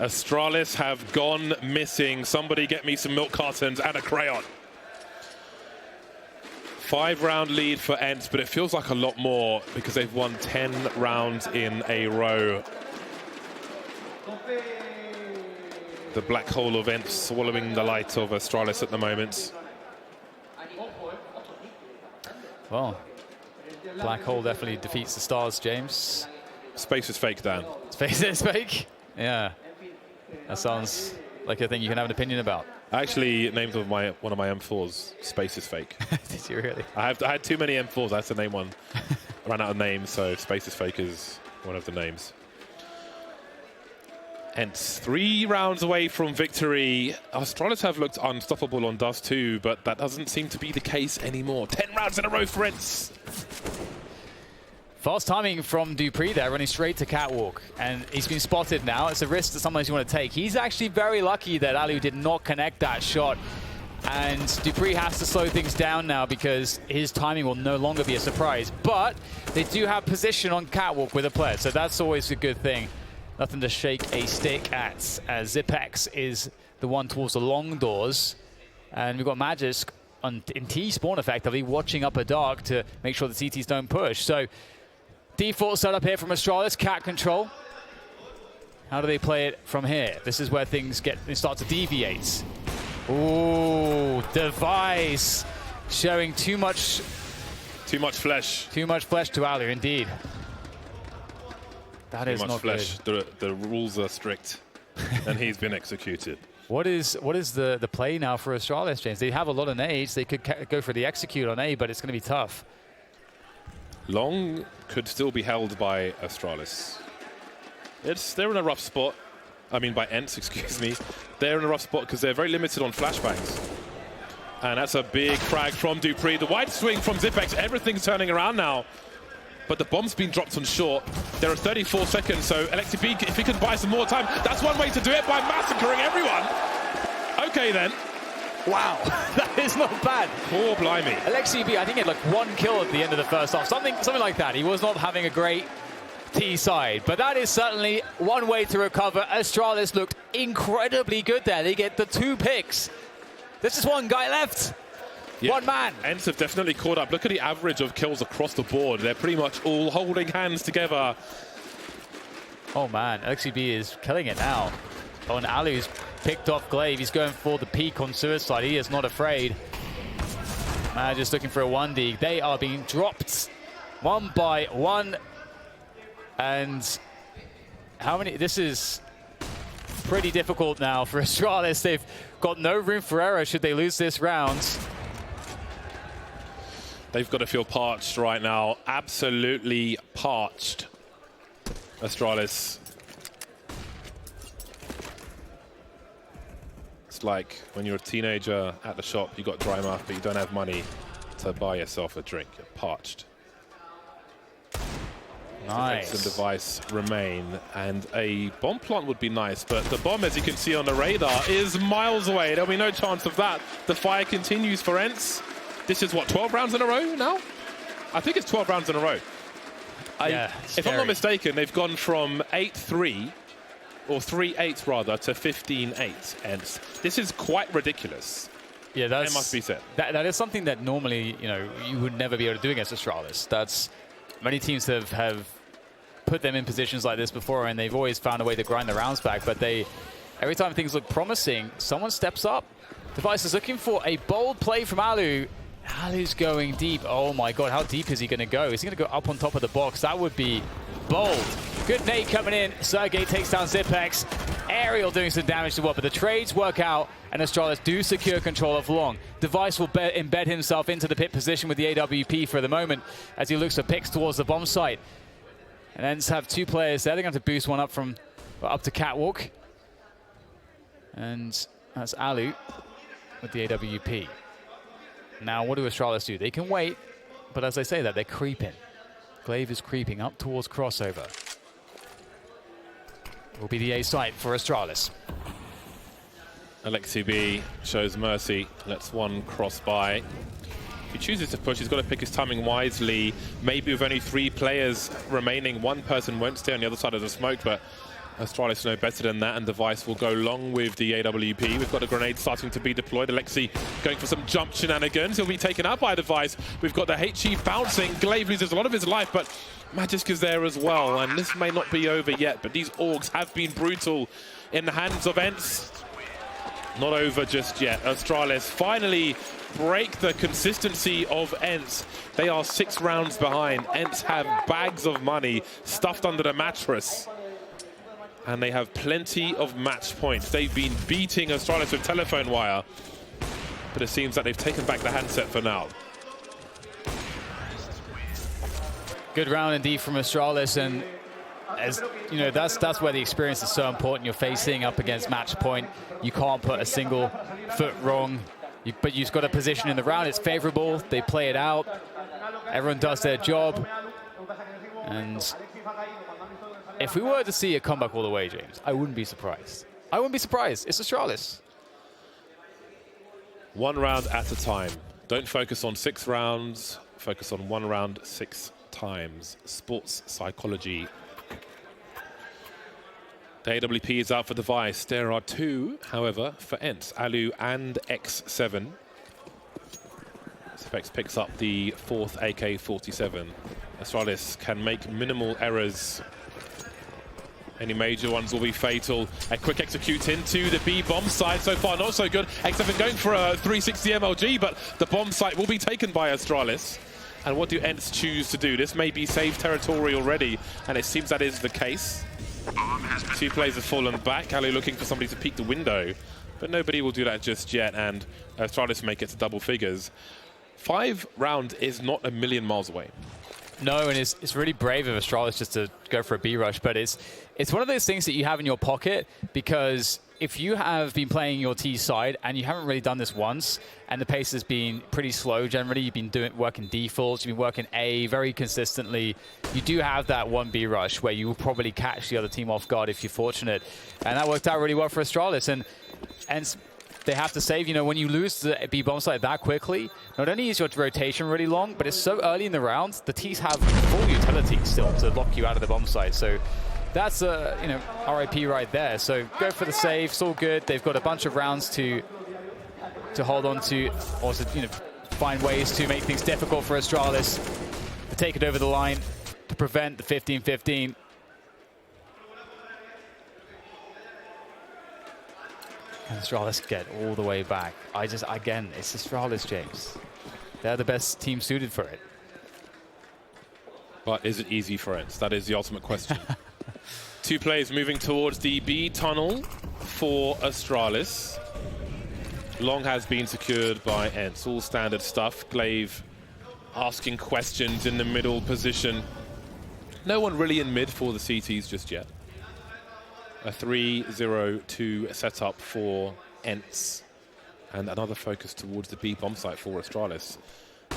Astralis have gone missing. Somebody get me some milk cartons and a crayon. 5-round lead for ENCE, but it feels like a lot more because they've won 10 rounds in a row. The black hole of ENCE swallowing the light of Astralis at the moment. Well, black hole definitely defeats the stars, James. Space is fake, Dan. Space is fake? Yeah. That sounds like a thing you can have an opinion about. I actually named one of my M4s Space is Fake. Did you really? I had too many M4s. I had to name one. I ran out of names, so Space is Fake is one of the names. ENCE 3 rounds away from victory. Astralis have looked unstoppable on Dust 2, but that doesn't seem to be the case anymore. 10 rounds in a row for ENCE. Fast timing from Dupree there, running straight to catwalk. And he's been spotted now. It's a risk that sometimes you want to take. He's actually very lucky that Alu did not connect that shot. And Dupree has to slow things down now because his timing will no longer be a surprise. But they do have position on catwalk with a player, so that's always a good thing. Nothing to shake a stick at, as Zipex is the one towards the long doors. And we've got Magisk in T-spawn effectively, watching upper dark to make sure the CTs don't push. So default setup here from Astralis, cat control. How do they play it from here? This is where things start to deviate. Ooh, Device showing too much flesh. Too much flesh to Alu, indeed. That is not flesh. good. The rules are strict, and he's been executed. What is the play now for Astralis, James? They have a lot of nades. They could go for the execute on A, but it's going to be tough. Long could still be held by Astralis. They're in a rough spot. I mean, by ENCE, excuse me. They're in a rough spot because they're very limited on flashbangs. And that's a big frag from Dupree. The wide swing from Zipex. Everything's turning around now. but the bomb's been dropped on short. There are 34 seconds, so LXCB, if he can buy some more time, that's one way to do it, by massacring everyone. Okay then. Wow, that is not bad. Poor blimey. LXCB, I think he had like 1 kill at the end of the first half, something like that. He was not having a great T side, but that is certainly one way to recover. Astralis looked incredibly good there. They get the 2 picks. There's just one guy left. Yeah. One man. ENCE have definitely caught up. Look at the average of kills across the board. They're pretty much all holding hands together. Oh man, LXCB is killing it now. Oh, and Alu's picked off Glaive. He's going for the peak on Suicide. He is not afraid. Just looking for a 1D. They are being dropped 1 by 1. And how many? This is pretty difficult now for Astralis. They've got no room for error should they lose this round. They've got to feel parched right now. Absolutely parched. Astralis. It's like when you're a teenager at the shop, you got dry mouth, but you don't have money to buy yourself a drink. You're parched. Nice. The device remain, and a bomb plant would be nice, but the bomb, as you can see on the radar, is miles away. There'll be no chance of that. The fire continues for ENCE. This is what, 12 rounds in a row now? I think it's 12 rounds in a row. Yeah, if I'm not mistaken, they've gone from 8-3, or 3-8 rather, to 15-8 ENCE. This is quite ridiculous. Yeah, that must be said. That is something that normally, you would never be able to do against Astralis. Many teams have put them in positions like this before, and they've always found a way to grind the rounds back. But every time things look promising, someone steps up. Device is looking for a bold play from Alu. Alu's going deep. Oh my god, how deep is he going to go? Is he going to go up on top of the box? That would be bold. Good nade coming in. Sergey takes down Zipex. Aerial doing some damage to what, but the trades work out, and Astralis do secure control of long. Device will embed himself into the pit position with the AWP for the moment as he looks for picks towards the bomb site. And ENCE have 2 players there. They're going to boost one up up to Catwalk. And that's Alu with the AWP. Now, what do Astralis do? They can wait, but as I say that, they're creeping. Glaive is creeping up towards crossover. Will be the A site for Astralis. LXCB shows mercy, lets one cross by. If he chooses to push, he's got to pick his timing wisely. Maybe with only 3 players remaining, one person won't stay on the other side of the smoke, but Astralis know better than that, and Device will go long with the AWP. We've got a grenade starting to be deployed. Alexi going for some jump shenanigans. He'll be taken out by Device. We've got the HE bouncing. Glaive loses a lot of his life, but Magisk is there as well, and this may not be over yet, but these Augs have been brutal in the hands of ENCE. Not over just yet. Astralis finally break the consistency of ENCE. They are 6 rounds behind. ENCE have bags of money stuffed under the mattress, and they have plenty of match points. They've been beating Astralis with telephone wire, but it seems that they've taken back the handset for now. Good round indeed from Astralis, and as you know, that's where the experience is so important. You're facing up against match point. You can't put a single foot wrong, but you've got a position in the round. It's favorable. They play it out. Everyone does their job, and if we were to see a comeback all the way, James, I wouldn't be surprised. I wouldn't be surprised. It's Astralis. 1 round at a time. Don't focus on 6 rounds. Focus on 1 round 6 times. Sports psychology. The AWP is out for Device. There are 2, however, for ENCE, Alu and X7. Specs picks up the 4th AK-47. Astralis can make minimal errors. Any major ones will be fatal. A quick execute into the B bomb site. So far, not so good. X7 going for a 360 MLG, but the bomb site will be taken by Astralis. And what do ENCE choose to do? This may be safe territory already, and it seems that is the case. 2 players have fallen back. Ali looking for somebody to peek the window, but nobody will do that just yet, and Astralis make it to double figures. 5 rounds is not a million miles away. No, and it's really brave of Astralis just to go for a B rush, but it's one of those things that you have in your pocket, because if you have been playing your T side and you haven't really done this once, and the pace has been pretty slow generally, you've been working defaults, you've been working A very consistently, you do have that 1B rush where you will probably catch the other team off guard if you're fortunate. And that worked out really well for Astralis. And they have to save, you know, when you lose the B bomb site that quickly, not only is your rotation really long, but it's so early in the round, the T's have full utility still to lock you out of the bomb site. So that's a, you know, RIP right there. So go for the save, it's all good. They've got a bunch of rounds to hold on to, also, you know, find ways to make things difficult for Astralis to take it over the line to prevent the 15-15. And Astralis get all the way back. Again, it's Astralis, James. They're the best team suited for it. But is it easy for ENCE? That is the ultimate question. Two players moving towards the B tunnel for Astralis. Long has been secured by ENCE. All standard stuff. Glaive asking questions in the middle position. No one really in mid for the CTs just yet. A 3-0-2 setup for ENCE. And another focus towards the B bomb site for Astralis.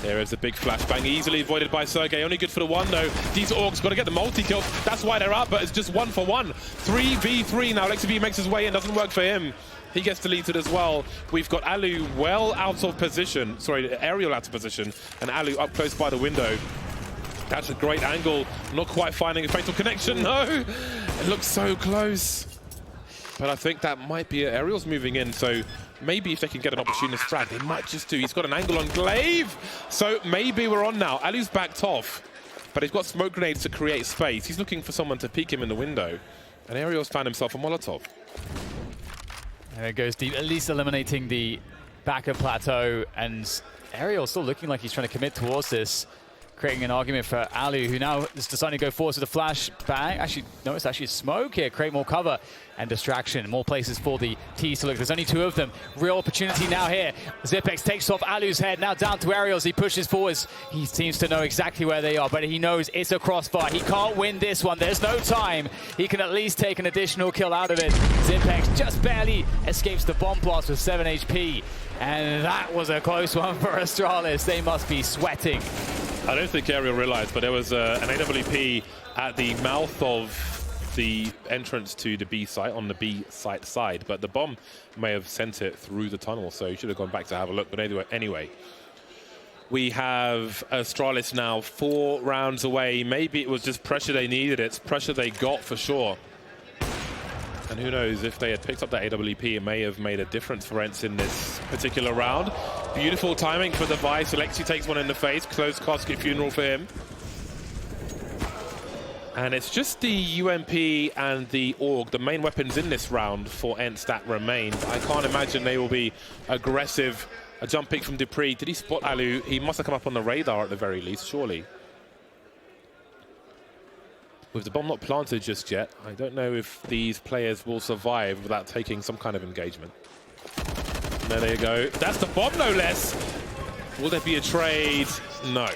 There is a big flashbang, easily avoided by Sergey. Only good for the one, though. These Orcs got to get the multi-kill. That's why they're up, but it's just 1-for-1. 3v3 now. Lexi makes his way in. Doesn't work for him. He gets deleted as well. We've got Alu well out of position. Sorry, Aerial out of position. And Alu up close by the window. That's a great angle. Not quite finding a fatal connection. No! It looks so close. But I think that might be it. Aerial's moving in, so maybe if they can get an opportunist frag, they might just do. He's got an angle on Glaive. So maybe we're on now. Alu's backed off, but he's got smoke grenades to create space. He's looking for someone to peek him in the window. And Aerial's found himself a Molotov. There it goes deep, at least eliminating the back of plateau. And Aerial's still looking like he's trying to commit towards this, creating an argument for Alu, who now is deciding to go forward to the flash bang. Actually, no, it's actually smoke here. Create more cover and distraction. More places for the T's to look. There's only two of them. Real opportunity now here. Zipex takes off Alu's head. Now down to Aerial as he pushes forwards. He seems to know exactly where they are, but he knows it's a crossfire. He can't win this one. There's no time. He can at least take an additional kill out of it. Zipex just barely escapes the bomb blast with 7 HP. And that was a close one for Astralis. They must be sweating. I don't think Aerial realized, but there was an AWP at the mouth of the entrance to the B site, on the B site side, but the bomb may have sent it through the tunnel, so you should have gone back to have a look. But anyway, we have Astralis now 4 rounds away. Maybe it was just pressure they needed. It's pressure they got for sure. And who knows, if they had picked up that AWP, it may have made a difference for ENCE in this particular round. Beautiful timing for the Vice. Alexi takes one in the face. Close casket funeral for him. And it's just the UMP and the AUG, the main weapons in this round for ENCE, that remain. I can't imagine they will be aggressive. A jump pick from Dupree. Did he spot Alu? He must have come up on the radar at the very least, surely. With the bomb not planted just yet, I don't know if these players will survive without taking some kind of engagement. There you go. That's the bomb, no less. Will there be a trade? No.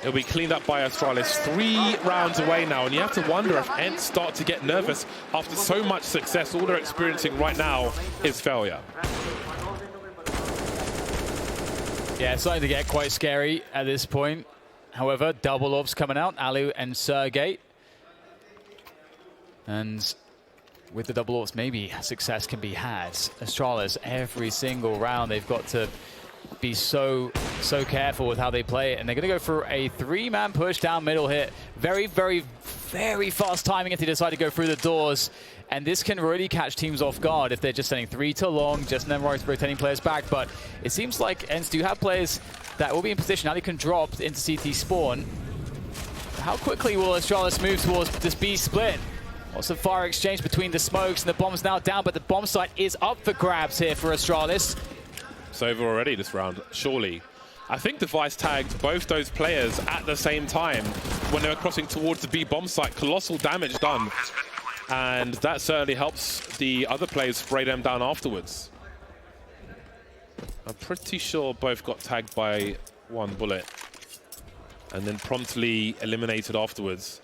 It'll be cleaned up by Astralis. 3 rounds away now, and you have to wonder if ENCE start to get nervous after so much success. All they're experiencing right now is failure. Yeah, it's starting to get quite scary at this point. However, double orbs coming out, Alu and Sergey. And with the double orbs, maybe success can be had. Astralis, every single round, they've got to be so careful with how they play it. And they're going to go for a 3-man push down middle here. Very, very, very fast timing if they decide to go through the doors. And this can really catch teams off guard if they're just sending 3 too long, just then rotating players back. But it seems like ENCE do have players that will be in position. Now they can drop into CT spawn. How quickly will Astralis move towards this B split? Lots of fire exchange between the smokes, and the bomb's now down, but the bomb site is up for grabs here for Astralis. It's over already this round, surely. I think the Vice tagged both those players at the same time when they were crossing towards the B bomb site. Colossal damage done. And that certainly helps the other players spray them down afterwards. I'm pretty sure both got tagged by 1 bullet and then promptly eliminated afterwards.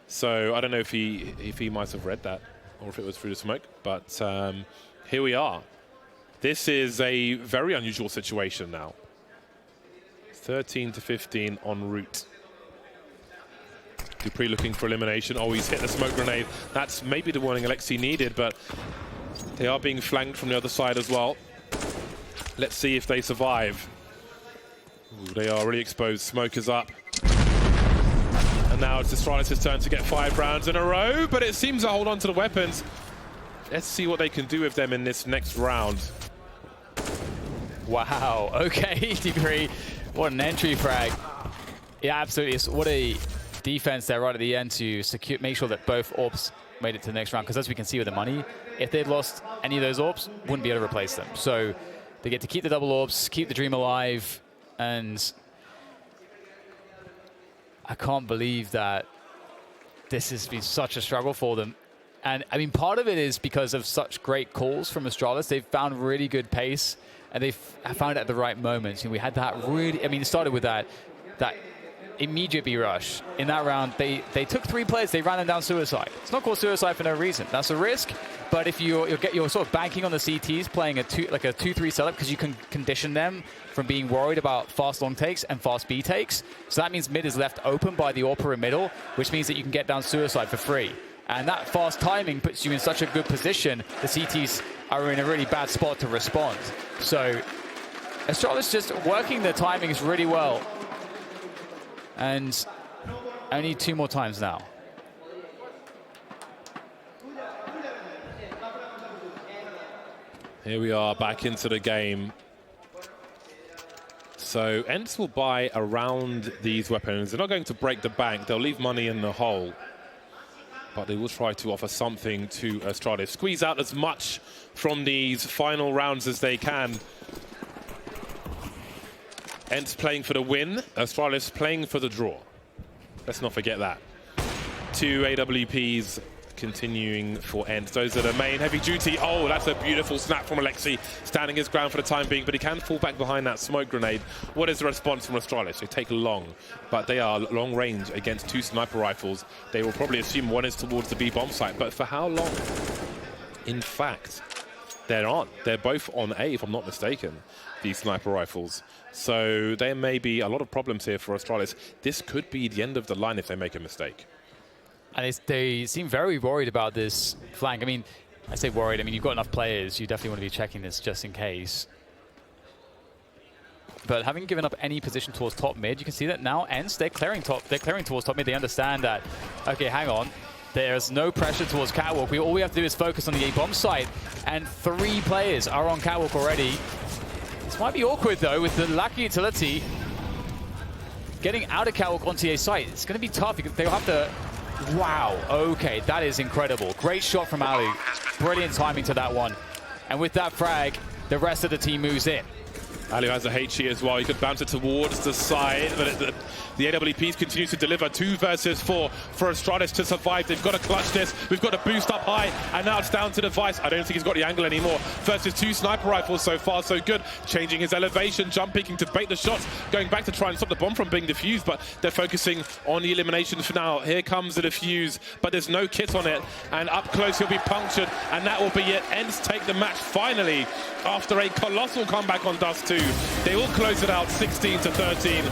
So I don't know if he might have read that or if it was through the smoke, but here we are. This is a very unusual situation now. 13 to 15 en route. dupreeh looking for elimination. Oh, he's hit the smoke grenade. That's maybe the warning ENCE needed, but they are being flanked from the other side as well. Let's see if they survive. Ooh, they are really exposed. Smoke is up. And now it's Astralis' turn to get 5 rounds in a row, but it seems to hold on to the weapons. Let's see what they can do with them in this next round. Wow, okay, dupreeh. What an entry frag. Yeah, absolutely. What a defense there right at the end to secure, make sure that both orbs made it to the next round. Because as we can see with the money, if they'd lost any of those orbs, wouldn't be able to replace them. So they get to keep the double orbs, keep the dream alive, and I can't believe that this has been such a struggle for them. And I mean, part of it is because of such great calls from Astralis. They've found really good pace, and they've found it at the right moments. And we had that really, I mean, it started with that immediate B rush. In that round, they took 3 players, they ran them down suicide. It's not called suicide for no reason. That's a risk, but if you're sort of banking on the CTs, playing a 2-3 setup, because you can condition them from being worried about fast long takes and fast B takes. So that means mid is left open by the AWPer in middle, which means that you can get down suicide for free. And that fast timing puts you in such a good position. The CTs are in a really bad spot to respond. So Astralis just working the timings really well. And only 2 more times now. Here we are back into the game. So ENCE will buy around these weapons. They're not going to break the bank. They'll leave money in the hole. But they will try to offer something to Astralis. Squeeze out as much from these final rounds as they can. ENCE playing for the win, Astralis playing for the draw. Let's not forget that. 2 AWPs continuing for ENCE. Those are the main heavy duty. Oh, that's a beautiful snap from ENCE, standing his ground for the time being, but he can fall back behind that smoke grenade. What is the response from Astralis? They take long, but they are long range against 2 sniper rifles. They will probably assume one is towards the B bomb site, but for how long? In fact, they're both on A, if I'm not mistaken, these sniper rifles. So there may be a lot of problems here for Astralis. This could be the end of the line if they make a mistake. And they seem very worried about this flank. I mean, I say worried, I mean, you've got enough players. You definitely want to be checking this just in case. But having given up any position towards top mid, you can see that now ENCE, they're clearing towards top mid. They understand that, okay, hang on. There's no pressure towards Catwalk. All we have to do is focus on the A bomb site. And 3 players are on Catwalk already. This might be awkward, though, with the lack of utility. Getting out of Catwalk onto A site, it's going to be tough because they'll have to... Wow, okay, that is incredible. Great shot from Alu. Brilliant timing to that one. And with that frag, the rest of the team moves in. Alu has a HE as well. He could bounce it towards the side, but the AWPs continue to deliver. 2 versus 4 for Astralis to survive. They've got to clutch this. We've got to boost up high, and now it's down to Device. I don't think he's got the angle anymore. Versus 2 sniper rifles. So far, so good. Changing his elevation, jump peeking to bait the shots, going back to try and stop the bomb from being defused, but they're focusing on the elimination for now. Here comes the defuse, but there's no kit on it, and up close he'll be punctured, and that will be it. ENCE take the match finally after a colossal comeback on Dust 2. They will close it out 16 to 13.